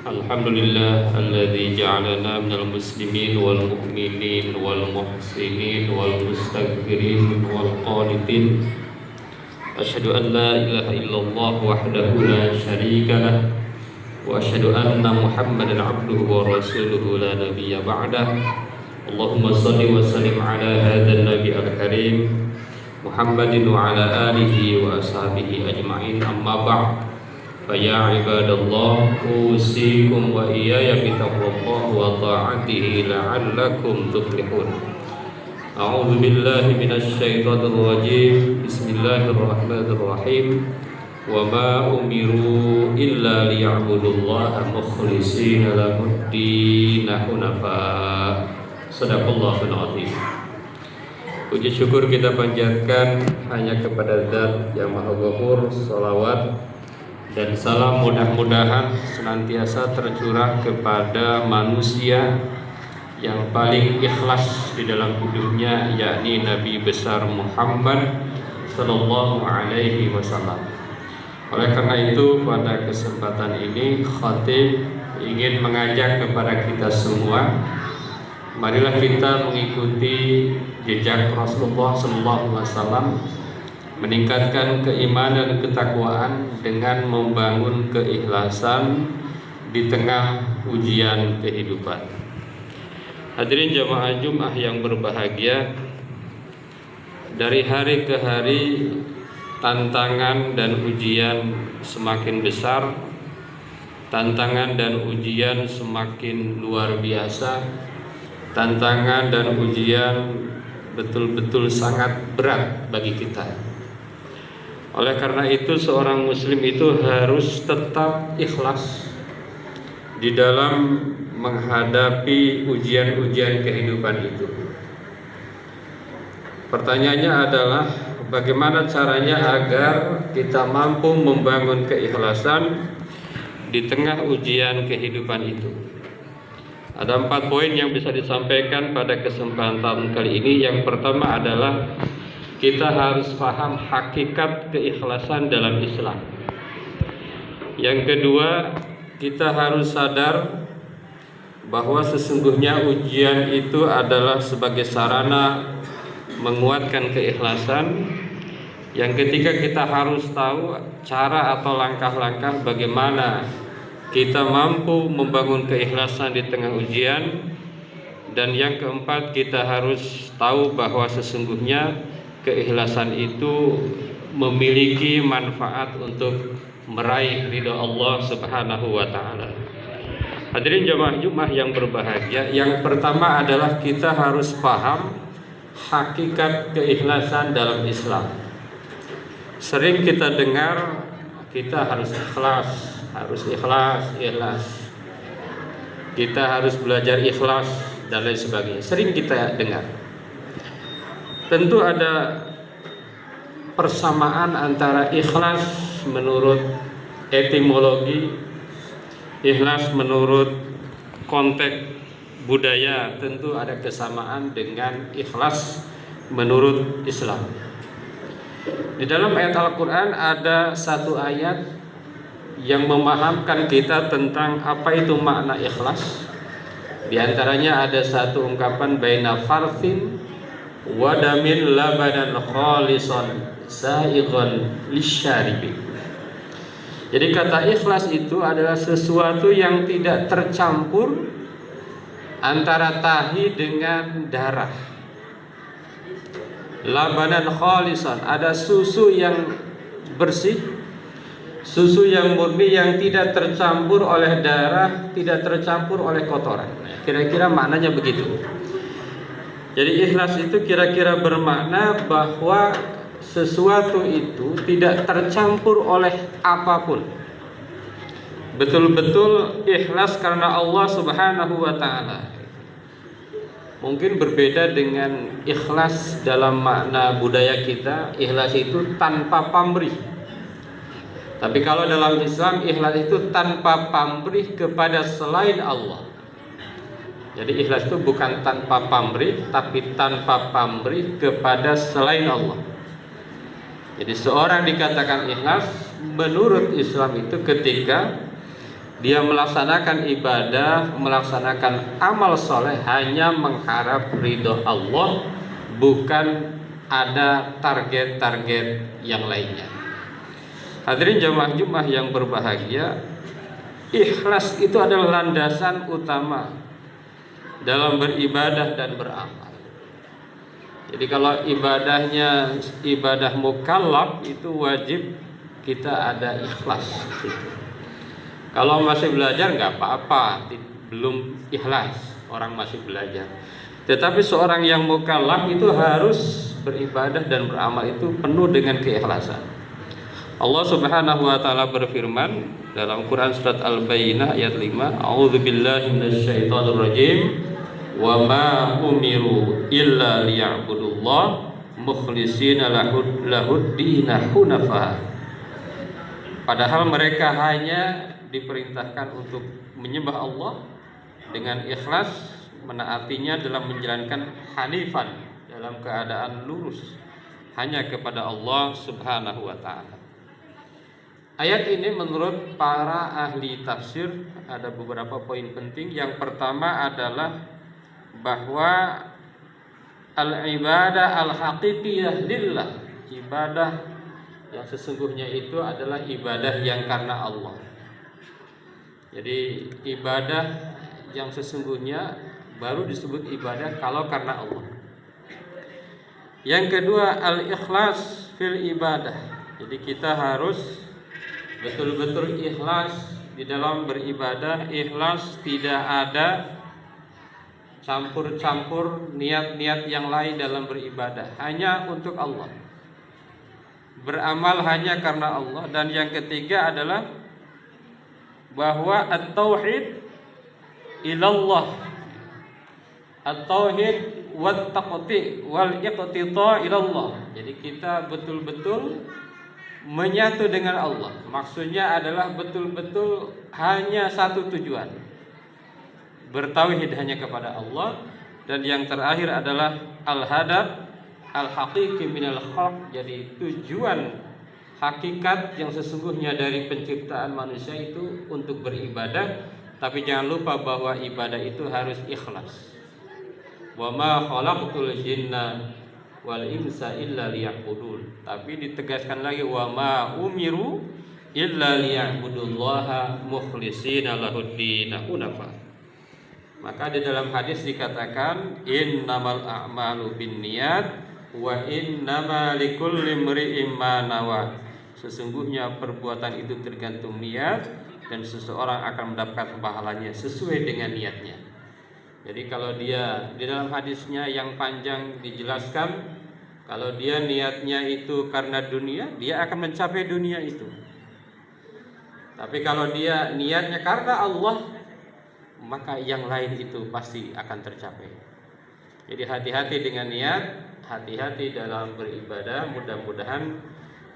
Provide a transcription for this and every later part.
Alhamdulillah alladzi ja'alana minal muslimin wal mu'minin wal muhsinin wal mustaghfirin wal qanitin. Asyhadu an la ilaha illallah wahdahu la syarika lah wa asyhadu anna Muhammadan abduhu wa rasuluhu la nabiyya ba'dah. Allahumma shalli wa sallim ala hadzal nabi al-karim Muhammadin wa ala alihi wa ashabihi ajma'in, amma ba'd. Faya ibadallah, usikum wa iyaya bitaqwallah wa ta'atihi la'allakum tuflihun. A'udzu billahi minasy syaithanir rajim. Bismillahirrahmanirrahim. Wa ma umiru illa liya'budullaha mukhlishina lahud-din hunafa. Shadaqallahul azim. Puji syukur kita panjatkan hanya kepada Zat yang Maha Ghafur. Shalawat dan salam mudah-mudahan senantiasa tercurah kepada manusia yang paling ikhlas di dalam hidupnya, yakni Nabi besar Muhammad sallallahu alaihi wasallam. Oleh karena itu, pada kesempatan ini khatib ingin mengajak kepada kita semua, marilah kita mengikuti jejak Rasulullah sallallahu alaihi wasallam, meningkatkan keimanan dan ketakwaan dengan membangun keikhlasan di tengah ujian kehidupan. Hadirin jamaah Jumat yang berbahagia, dari hari ke hari tantangan dan ujian semakin besar, tantangan dan ujian semakin luar biasa, tantangan dan ujian betul-betul sangat berat bagi kita. Oleh karena itu, seorang muslim itu harus tetap ikhlas di dalam menghadapi ujian-ujian kehidupan itu. Pertanyaannya adalah, bagaimana caranya agar kita mampu membangun keikhlasan di tengah ujian kehidupan itu? Ada 4 poin yang bisa disampaikan pada kesempatan kali ini. Yang pertama adalah kita harus paham hakikat keikhlasan dalam Islam. Yang kedua, kita harus sadar bahwa sesungguhnya ujian itu adalah sebagai sarana menguatkan keikhlasan. Yang ketiga, kita harus tahu cara atau langkah-langkah bagaimana kita mampu membangun keikhlasan di tengah ujian. Dan yang keempat, kita harus tahu bahwa sesungguhnya keikhlasan itu memiliki manfaat untuk meraih ridha Allah Subhanahu wa taala. Hadirin jamaah Jumat yang berbahagia, yang pertama adalah kita harus paham hakikat keikhlasan dalam Islam. Sering kita dengar kita harus ikhlas. Kita harus belajar ikhlas dan lain sebagainya. Sering kita dengar. Tentu ada persamaan antara ikhlas menurut etimologi, ikhlas menurut konteks budaya, tentu ada kesamaan dengan ikhlas menurut Islam. Di dalam ayat Al-Quran ada satu ayat yang memahamkan kita tentang apa itu makna ikhlas. Di antaranya ada satu ungkapan, baina farthin wadamin labanan khalisan sa'igan lisyaribin. Jadi kata ikhlas itu adalah sesuatu yang tidak tercampur antara tahi dengan darah. Labanan khalisan, ada susu yang bersih, susu yang murni yang tidak tercampur oleh darah, tidak tercampur oleh kotoran. Kira-kira maknanya begitu. Jadi ikhlas itu kira-kira bermakna bahwa sesuatu itu tidak tercampur oleh apapun. Betul-betul ikhlas karena Allah Subhanahu wa taala. Mungkin berbeda dengan ikhlas dalam makna budaya kita. Ikhlas itu tanpa pamrih. Tapi kalau dalam Islam, ikhlas itu tanpa pamrih kepada selain Allah. Jadi ikhlas itu bukan tanpa pamrih, tapi tanpa pamrih kepada selain Allah. Jadi seorang dikatakan ikhlas menurut Islam itu ketika Dia melaksanakan ibadah, melaksanakan amal soleh hanya mengharap ridho Allah, bukan ada target-target yang lainnya. Hadirin jamaah Jumat yang berbahagia, ikhlas itu adalah landasan utama dalam beribadah dan beramal. Jadi kalau ibadahnya ibadah mukallaf, itu wajib kita ada ikhlas. Kalau masih belajar nggak apa-apa, belum ikhlas, orang masih belajar. Tetapi seorang yang mukallaf itu harus beribadah dan beramal itu penuh dengan keikhlasan. Allah Subhanahu wa taala berfirman dalam Quran surat Al-Bayyinah ayat 5, A'udzubillahi minasyaitonir rajim. Wa ma umiru illa liya'budullah mukhlishina lahud-din hunafa. Padahal mereka hanya diperintahkan untuk menyembah Allah dengan ikhlas, menaatinya dalam menjalankan hanifan, dalam keadaan lurus hanya kepada Allah Subhanahu wa taala. Ayat ini menurut para ahli tafsir ada beberapa poin penting. Yang pertama adalah bahwa al-ibadah al-haqiqiyah lillah, ibadah yang sesungguhnya itu adalah ibadah yang karena Allah. Jadi ibadah yang sesungguhnya baru disebut ibadah kalau karena Allah. Yang kedua, al-ikhlas fil ibadah. Jadi kita harus betul-betul ikhlas di dalam beribadah. Ikhlas tidak ada campur-campur niat-niat yang lain dalam beribadah, hanya untuk Allah. Beramal hanya karena Allah. Dan yang ketiga adalah bahwa at-tauhid ilallah, at-tauhid wat taqti wal iqtita ilallah. Jadi kita betul-betul menyatu dengan Allah. Maksudnya adalah betul-betul hanya satu tujuan, bertauhid hanya kepada Allah. Dan yang terakhir adalah al-hadaf al-haqiqi minal khalq. Jadi tujuan hakikat yang sesungguhnya dari penciptaan manusia itu untuk beribadah. Tapi jangan lupa bahwa ibadah itu harus ikhlas. Wa ma khalaqtul jinna wal insa illa liya'budun. Tapi ditegaskan lagi wa ma umiru illa liya'budullaha mukhlishina lahud-din hunafa. Maka di dalam hadis dikatakan innamal a'malu binniyat wa innama likulli imri'in ma nawa. Sesungguhnya perbuatan itu tergantung niat, dan seseorang akan mendapatkan pahalanya sesuai dengan niatnya. Jadi kalau dia di dalam hadisnya yang panjang dijelaskan, kalau dia niatnya itu karena dunia, dia akan mencapai dunia itu. Tapi kalau dia niatnya karena Allah, maka yang lain itu pasti akan tercapai. Jadi hati-hati dengan niat, hati-hati dalam beribadah. Mudah-mudahan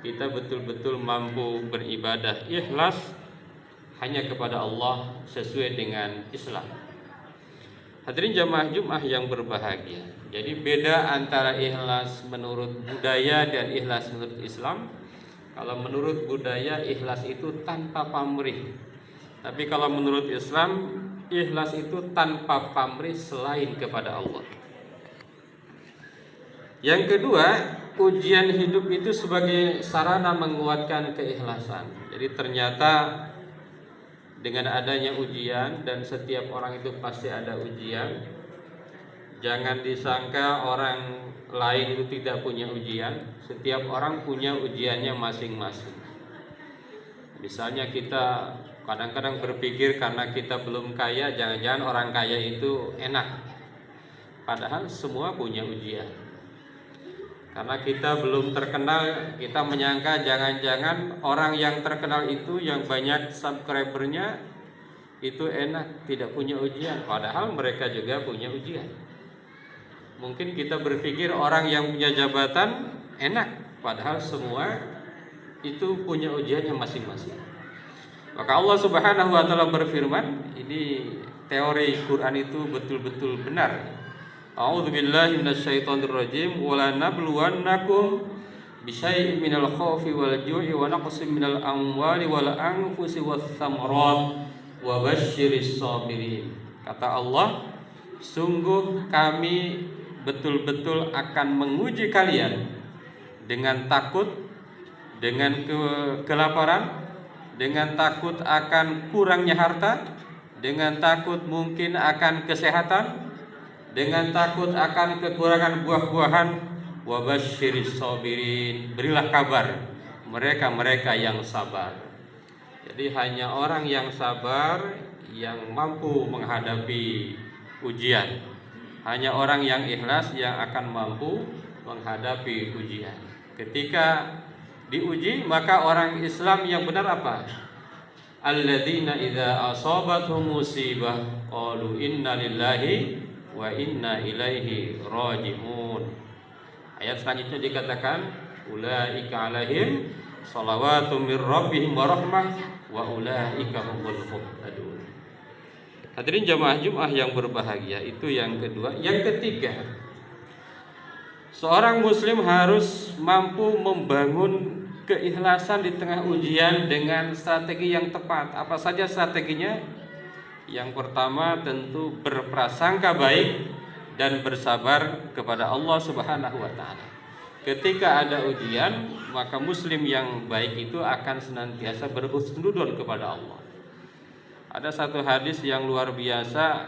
kita betul-betul mampu beribadah ikhlas hanya kepada Allah sesuai dengan Islam. Hadirin jamaah Jumat yang berbahagia. Jadi beda antara ikhlas menurut budaya dan ikhlas menurut Islam. Kalau menurut budaya ikhlas itu tanpa pamrih. Tapi kalau menurut Islam ikhlas itu tanpa pamrih selain kepada Allah. Yang kedua, ujian hidup itu sebagai sarana menguatkan keikhlasan. Jadi ternyata dengan adanya ujian, dan setiap orang itu pasti ada ujian. Jangan disangka orang lain itu tidak punya ujian. Setiap orang punya ujiannya masing-masing. Misalnya kita kadang-kadang berpikir karena kita belum kaya, jangan-jangan orang kaya itu enak. Padahal semua punya ujian. Karena kita belum terkenal, kita menyangka jangan-jangan orang yang terkenal itu, yang banyak subscribernya itu enak, tidak punya ujian. Padahal mereka juga punya ujian. Mungkin kita berpikir orang yang punya jabatan enak, padahal semua itu punya ujiannya masing-masing. Maka Allah Subhanahu wa taala berfirman, ini teori Quran itu betul-betul benar. A'udzubillahi minasyaitonir rajim. Wa la nabluwannakum bisyai'in minal khaufi wal ju'i wa naqsin minal amwali wal anfusi wath thamarat wa basyiris sabirin. Kata Allah, sungguh kami betul-betul akan menguji kalian dengan takut, dengan kelaparan, dengan takut akan kurangnya harta, dengan takut mungkin akan kesehatan, dengan takut akan kekurangan buah-buahan. Wa basyiris sabirin, berilah kabar mereka-mereka yang sabar. Jadi hanya orang yang sabar yang mampu menghadapi ujian. Hanya orang yang ikhlas yang akan mampu menghadapi ujian. Ketika diuji, maka orang Islam yang benar apa? Alladzina idza asabatuhum musibah qalu inna lillahi wa inna ilaihi raji'un. Ayat selanjutnya dikatakan ulaika alaihim shalawatu mir rabbihim wa rahmah wa ulaika humul muhtadun. Hadirin jamaah Jumat yang berbahagia, itu yang kedua. Yang ketiga, seorang muslim harus mampu membangun keikhlasan di tengah ujian dengan strategi yang tepat. Apa saja strateginya? Yang pertama tentu berprasangka baik dan bersabar kepada Allah Subhanahu wa taala. Ketika ada ujian, maka muslim yang baik itu akan senantiasa berhusnudzon kepada Allah. Ada satu hadis yang luar biasa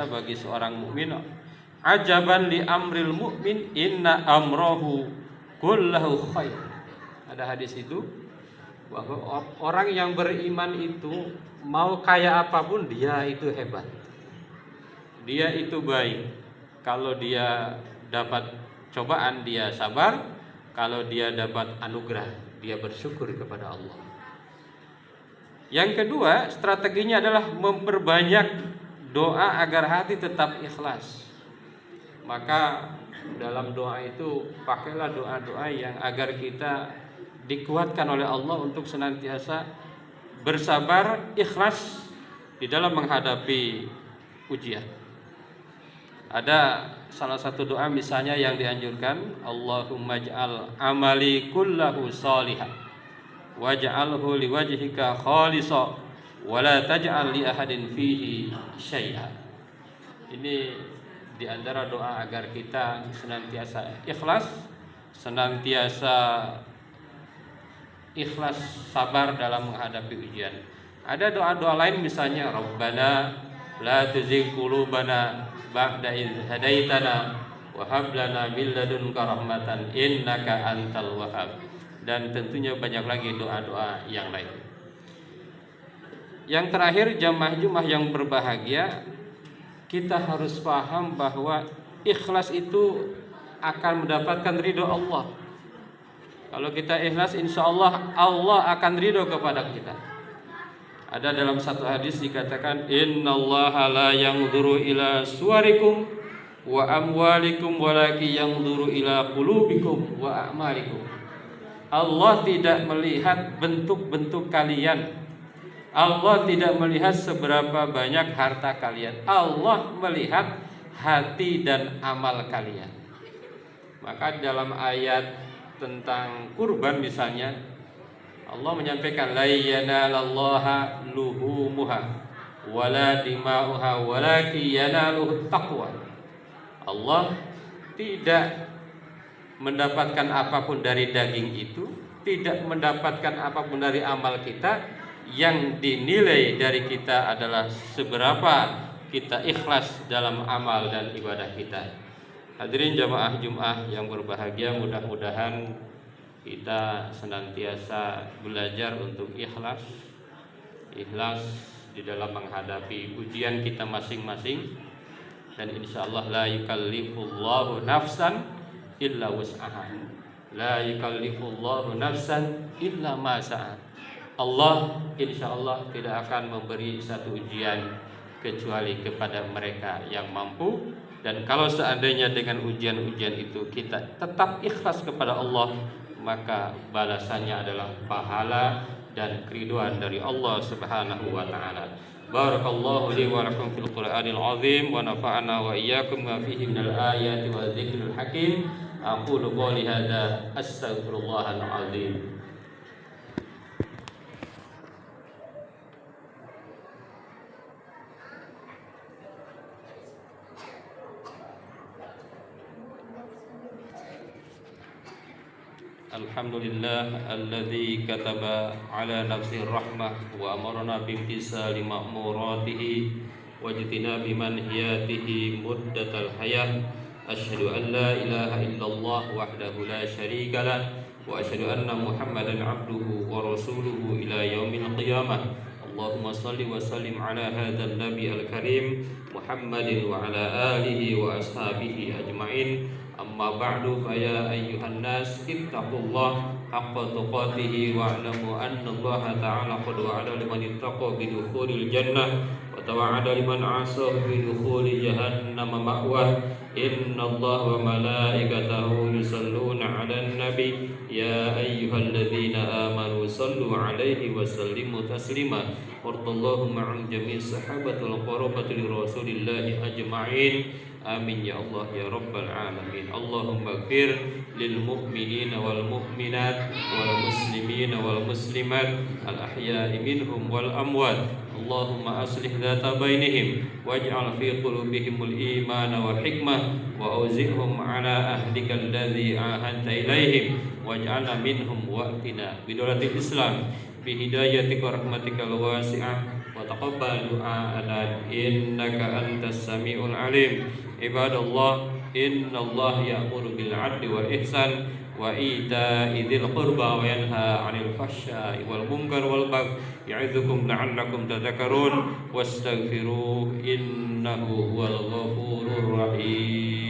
bagi seorang mukmin. Ajaban li amril mu'min inna amrohu kullahu khair. Ada hadis itu bahwa orang yang beriman itu mau kaya apapun dia itu hebat. Dia itu baik. Kalau dia dapat cobaan dia sabar, kalau dia dapat anugerah dia bersyukur kepada Allah. Yang kedua, strateginya adalah memperbanyak doa agar hati tetap ikhlas. Maka dalam doa itu pakailah doa-doa yang agar kita dikuatkan oleh Allah untuk senantiasa bersabar, ikhlas di dalam menghadapi ujian. Ada salah satu doa misalnya yang dianjurkan, Allahumma ja'al amali kullahu salihah waj'alhu liwajhika khalisa wa la taj'al li ahadin fihi syai'a. Ini di antara doa agar kita senantiasa ikhlas sabar dalam menghadapi ujian. Ada doa-doa lain misalnya Rabbana la tuzigh qulubana ba'da idh hadaitana wa hab lana min ladunka rahmatan innaka antal wahhab. Dan tentunya banyak lagi doa-doa yang lain. Yang terakhir, jamaah Jumat yang berbahagia, kita harus paham bahwa ikhlas itu akan mendapatkan ridho Allah. Kalau kita ikhlas, insya Allah Allah akan ridho kepada kita. Ada dalam satu hadis dikatakan, innallaha la yanzuru ila suwarikum wa amwalikum walakin yanzuru ila qulubikum wa a'malikum. Allah tidak melihat bentuk-bentuk kalian. Allah tidak melihat seberapa banyak harta kalian. Allah melihat hati dan amal kalian. Maka dalam ayat tentang kurban misalnya, Allah menyampaikan la yanalallaha luhumuha wala dima'uha walakin yanaluhu taqwa. Allah tidak mendapatkan apapun dari daging itu, tidak mendapatkan apapun dari amal kita. Yang dinilai dari kita adalah seberapa kita ikhlas dalam amal dan ibadah kita. Hadirin jamaah Jumat yang berbahagia, mudah-mudahan kita senantiasa belajar untuk ikhlas di dalam menghadapi ujian kita masing-masing. Dan insyaallah la yukallifullahu nafsan illa wus'aha. La yukallifullahu nafsan illa ma sa'at. Allah insyaallah tidak akan memberi satu ujian kecuali kepada mereka yang mampu. Dan kalau seandainya dengan ujian-ujian itu kita tetap ikhlas kepada Allah, maka balasannya adalah pahala dan keriduan dari Allah Subhanahu wa taala. Barakallahu li wa lakum fil Qur'anil azim wa nafa'ana wa iyyakum ma fihi minal ayati wa dzikril hakim. Aqulu qouli hadza astaghfirullahal azim. Alhamdulillah alladzi kataba ala nafsi rahmah wa amarna bimtisali ma'muratihi wajtinabi manhiyatihi muddatal hayah. Asyhadu an la ilaha illallah wahdahu la syarika lah wa asyhadu anna Muhammadan abduhu wa rasuluhu ila yaumil qiyamah. Allahumma salli wa sallim ala hadzal nabi al-karim Muhammadin wa ala alihi wa ashabihi ajmain. Amma ba'du fa ya ayyuhan nas ittaqullah haqqa tuqatih wa'lamu anna Allah ta'ala qad wa'ada liman ittaqa bi dukhulil jannah wa tawa'ada liman 'asa bi dukhuli jahannam ma'wah. Inna Allah wa malaikatahu yusalluna 'alan nabi ya ayyuhalladzina amanu sallu 'alaihi wa sallimu taslima. Warḍallahu ma'an jami' sahabatul qarabatil rasulillahi ajma'in. Amin ya Allah ya Rabbal alamin. Allahumma ighfir lil mu'minina wal mu'minat wal muslimina wal muslimat al ahya'i minhum wal amwat. Allahumma aslih dhata bainihim waj'al fi qulubihimul imana wal hikmah wa awzi'hum ala ahdika alladhi ahanta ilaihim waj'alna minhum wa'tina bidolatil islam bi hidayatika wa rahmatikal wasi'ah wa taqabbal du'a'ana innaka antas sami'ul alim. Ibadallah, innallaha ya'muru bil 'adli wal ihsan wa ita'i dzil qurba wa yanha 'anil fahsya'i wal munkar wal baghi ya'idzukum la'allakum tadhakkarun wastaghfiruhu innahu huwal ghafurur rahim.